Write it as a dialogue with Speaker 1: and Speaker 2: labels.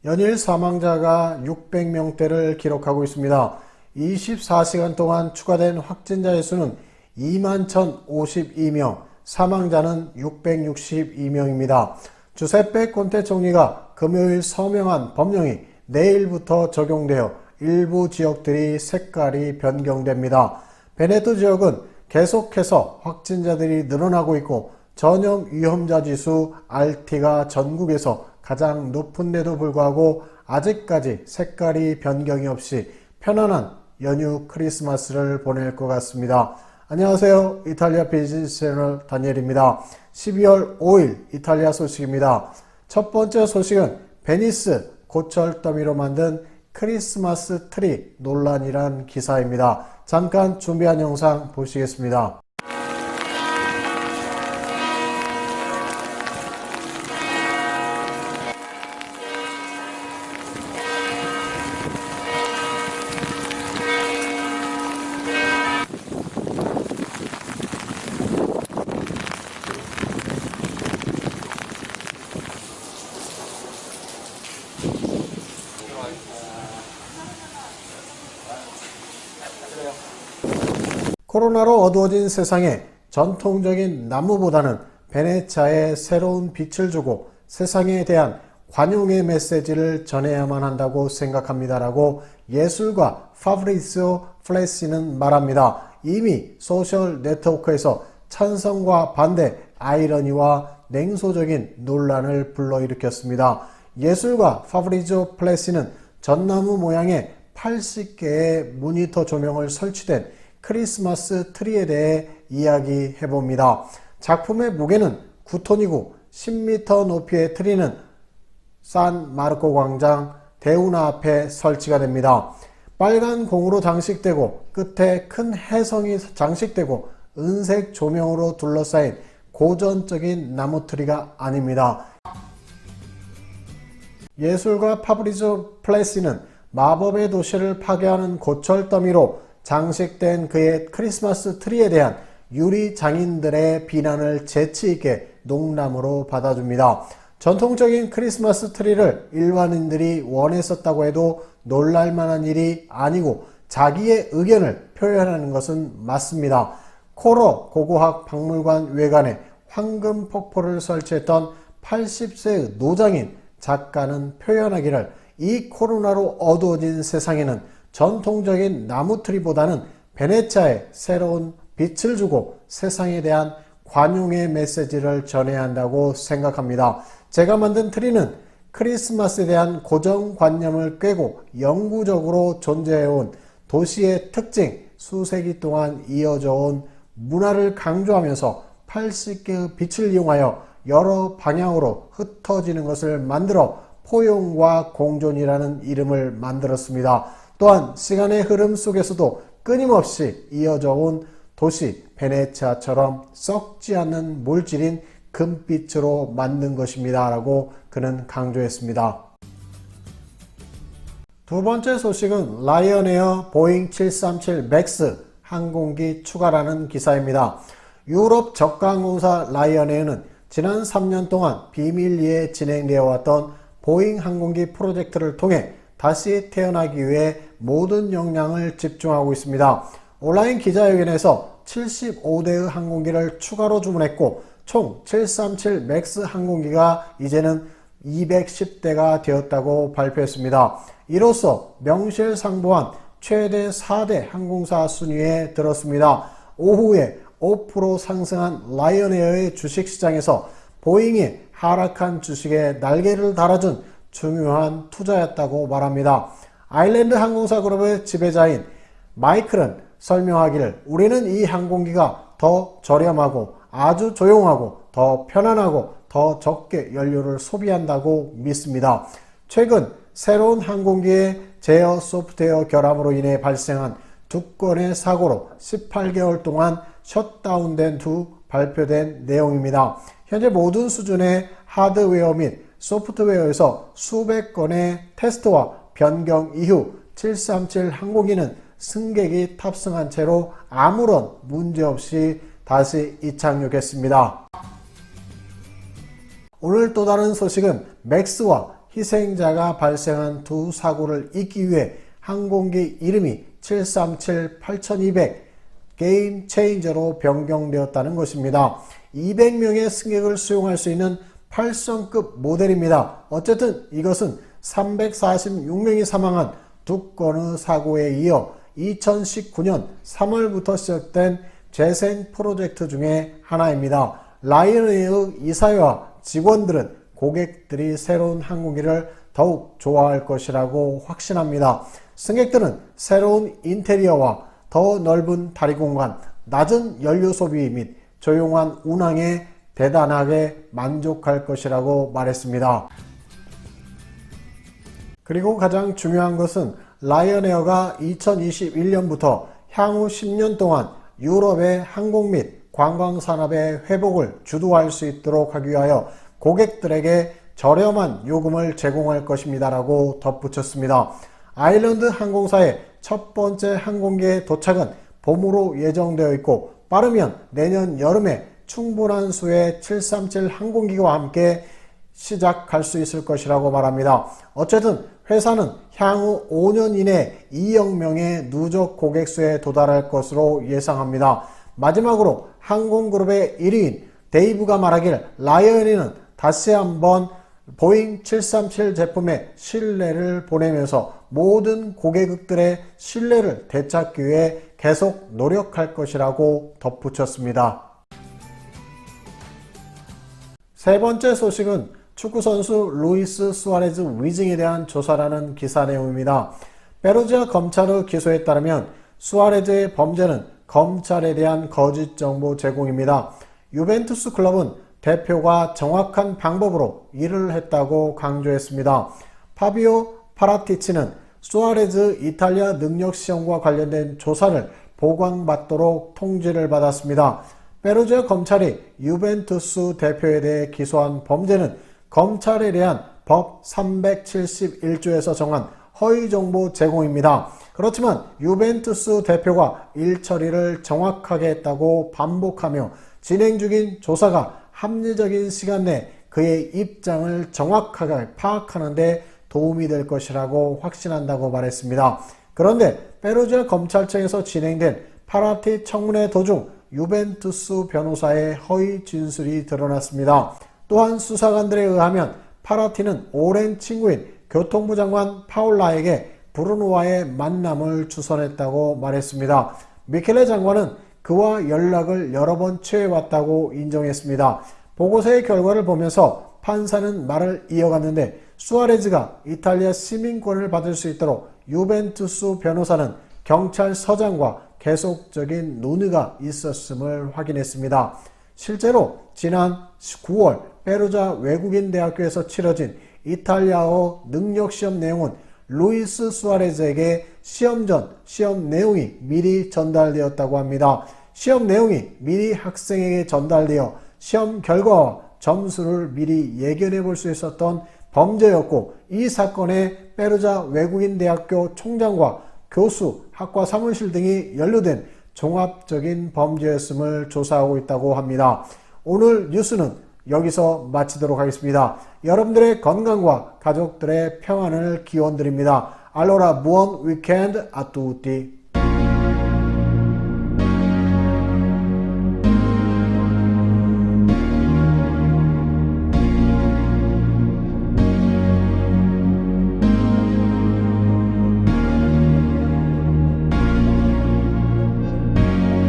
Speaker 1: 연일 사망자가 600명대를 기록하고 있습니다. 24시간 동안 추가된 확진자의 수는 21,052명, 사망자는 662명입니다. 주세페 콘테 총리가 금요일 서명한 법령이 내일부터 적용되어 일부 지역들이 색깔이 변경됩니다. 베네토 지역은 계속해서 확진자들이 늘어나고 있고 전염 위험자 지수 RT가 전국에서 가장 높은데도 불구하고 아직까지 색깔이 변경이 없이 편안한 연휴 크리스마스를 보낼 것 같습니다. 안녕하세요. 이탈리아 비즈니스 채널 다니엘입니다. 12월 5일 이탈리아 소식입니다. 첫 번째 소식은 베니스 고철 더미로 만든 크리스마스 트리 논란이란 기사입니다. 잠깐 준비한 영상 보시겠습니다. 코로나로 어두워진 세상에 전통적인 나무보다는 베네치아에 새로운 빛을 주고 세상에 대한 관용의 메시지를 전해야만 한다고 생각합니다라고 예술가 파브리지오 플레시는 말합니다. 이미 소셜 네트워크에서 찬성과 반대, 아이러니와 냉소적인 논란을 불러일으켰습니다. 예술가 파브리지오 플레시는 전나무 모양의 80개의 모니터 조명을 설치된 크리스마스 트리에 대해 이야기해봅니다. 작품의 무게는 9톤이고 10m 높이의 트리는 산 마르코 광장 대운하 앞에 설치가 됩니다. 빨간 공으로 장식되고 끝에 큰 혜성이 장식되고 은색 조명으로 둘러싸인 고전적인 나무 트리가 아닙니다. 예술가 파브리지오 플레시는 마법의 도시를 파괴하는 고철 더미로 장식된 그의 크리스마스 트리에 대한 유리 장인들의 비난을 재치있게 농담으로 받아줍니다. 전통적인 크리스마스 트리를 일반인들이 원했었다고 해도 놀랄만한 일이 아니고 자기의 의견을 표현하는 것은 맞습니다. 코로 고고학 박물관 외관에 황금 폭포를 설치했던 80세의 노장인 작가는 표현하기를 이 코로나로 어두워진 세상에는 전통적인 나무트리보다는 베네치아에 새로운 빛을 주고 세상에 대한 관용의 메시지를 전해야 한다고 생각합니다. 제가 만든 트리는 크리스마스에 대한 고정관념을 꿰고 영구적으로 존재해온 도시의 특징, 수세기 동안 이어져 온 문화를 강조하면서 80개의 빛을 이용하여 여러 방향으로 흩어지는 것을 만들어 포용과 공존이라는 이름을 만들었습니다. 또한 시간의 흐름 속에서도 끊임없이 이어져 온 도시 베네치아처럼 썩지 않는 물질인 금빛으로 만든 것입니다 라고 그는 강조했습니다. 두 번째 소식은 라이언에어 보잉 737 맥스 항공기 추가라는 기사입니다. 유럽 저가항공사 라이언에어는 지난 3년 동안 비밀리에 진행되어 왔던 보잉 항공기 프로젝트를 통해 다시 태어나기 위해 모든 역량을 집중하고 있습니다. 온라인 기자회견에서 75대의 항공기를 추가로 주문했고 총 737 맥스 항공기가 이제는 210대가 되었다고 발표했습니다. 이로써 명실상부한 최대 4대 항공사 순위에 들었습니다. 오후에 5% 상승한 라이언에어의 주식시장에서 보잉이 하락한 주식에 날개를 달아준 중요한 투자였다고 말합니다. 아일랜드 항공사 그룹의 지배자인 마이클은 설명하기를 우리는 이 항공기가 더 저렴하고 아주 조용하고 더 편안하고 더 적게 연료를 소비한다고 믿습니다. 최근 새로운 항공기의 제어 소프트웨어 결함으로 인해 발생한 2건의 사고로 18개월 동안 셧다운된 후 발표된 내용입니다. 현재 모든 수준의 하드웨어 및 소프트웨어에서 수백 건의 테스트와 변경 이후 737 항공기는 승객이 탑승한 채로 아무런 문제 없이 다시 이착륙했습니다. 오늘 또 다른 소식은 맥스와 희생자가 발생한 두 사고를 잇기 위해 항공기 이름이 737-8200 게임 체인저로 변경되었다는 것입니다. 200명의 승객을 수용할 수 있는 8성급 모델입니다. 어쨌든 이것은 346명이 사망한 두 건의 사고에 이어 2019년 3월부터 시작된 재생 프로젝트 중에 하나입니다. 라이언에어의 이사회와 직원들은 고객들이 새로운 항공기를 더욱 좋아할 것이라고 확신합니다. 승객들은 새로운 인테리어와 더 넓은 다리 공간, 낮은 연료 소비 및 조용한 운항에 대단하게 만족할 것이라고 말했습니다. 그리고 가장 중요한 것은 라이언에어가 2021년부터 향후 10년 동안 유럽의 항공 및 관광 산업의 회복을 주도할 수 있도록 하기 위하여 고객들에게 저렴한 요금을 제공할 것입니다라고 덧붙였습니다. 아일랜드 항공사의 첫 번째 항공기의 도착은 봄으로 예정되어 있고 빠르면 내년 여름에 충분한 수의 737 항공기와 함께 시작할 수 있을 것이라고 말합니다. 어쨌든 회사는 향후 5년 이내 2억 명의 누적 고객 수에 도달할 것으로 예상합니다. 마지막으로 항공그룹의 1위인 데이브가 말하길 라이언에어는 다시 한번 보잉 737 제품에 신뢰를 보내면서 모든 고객들의 신뢰를 되찾기 위해 계속 노력할 것이라고 덧붙였습니다. 세 번째 소식은 축구선수 루이스 수아레즈 위증에 대한 조사라는 기사 내용입니다. 페루지아 검찰의 기소에 따르면 수아레즈의 범죄는 검찰에 대한 거짓 정보 제공입니다. 유벤투스 클럽은 대표가 정확한 방법으로 일을 했다고 강조했습니다. 파비오 파라티치는 수아레즈 이탈리아 능력 시험과 관련된 조사를 보강받도록 통지를 받았습니다. 페루지아 검찰이 유벤투스 대표에 대해 기소한 범죄는 검찰에 대한 법 371조에서 정한 허위정보 제공입니다. 그렇지만 유벤투스 대표가 일처리를 정확하게 했다고 반복하며 진행 중인 조사가 합리적인 시간 내 그의 입장을 정확하게 파악하는 데 도움이 될 것이라고 확신한다고 말했습니다. 그런데 페루지아 검찰청에서 진행된 파라티 청문회 도중 유벤투스 변호사의 허위 진술이 드러났습니다. 또한 수사관들에 의하면 파라티는 오랜 친구인 교통부 장관 파울라에게 브루노와의 만남을 주선했다고 말했습니다. 미켈레 장관은 그와 연락을 여러 번 취해왔다고 인정했습니다. 보고서의 결과를 보면서 판사는 말을 이어갔는데 수아레즈가 이탈리아 시민권을 받을 수 있도록 유벤투스 변호사는 경찰서장과 계속적인 논의가 있었음을 확인했습니다. 실제로 지난 9월 페루자 외국인 대학교에서 치러진 이탈리아어 능력시험 내용은 루이스 수아레즈에게 시험 전 시험 내용이 미리 전달되었다고 합니다. 시험 내용이 미리 학생에게 전달되어 시험 결과와 점수를 미리 예견해 볼 수 있었던 범죄였고, 이 사건에 페루자 외국인 대학교 총장과 교수, 학과 사무실 등이 연루된 종합적인 범죄였음을 조사하고 있다고 합니다. 오늘 뉴스는 여기서 마치도록 하겠습니다. 여러분들의 건강과 가족들의 평안을 기원드립니다. Allora, buon weekend a tutti.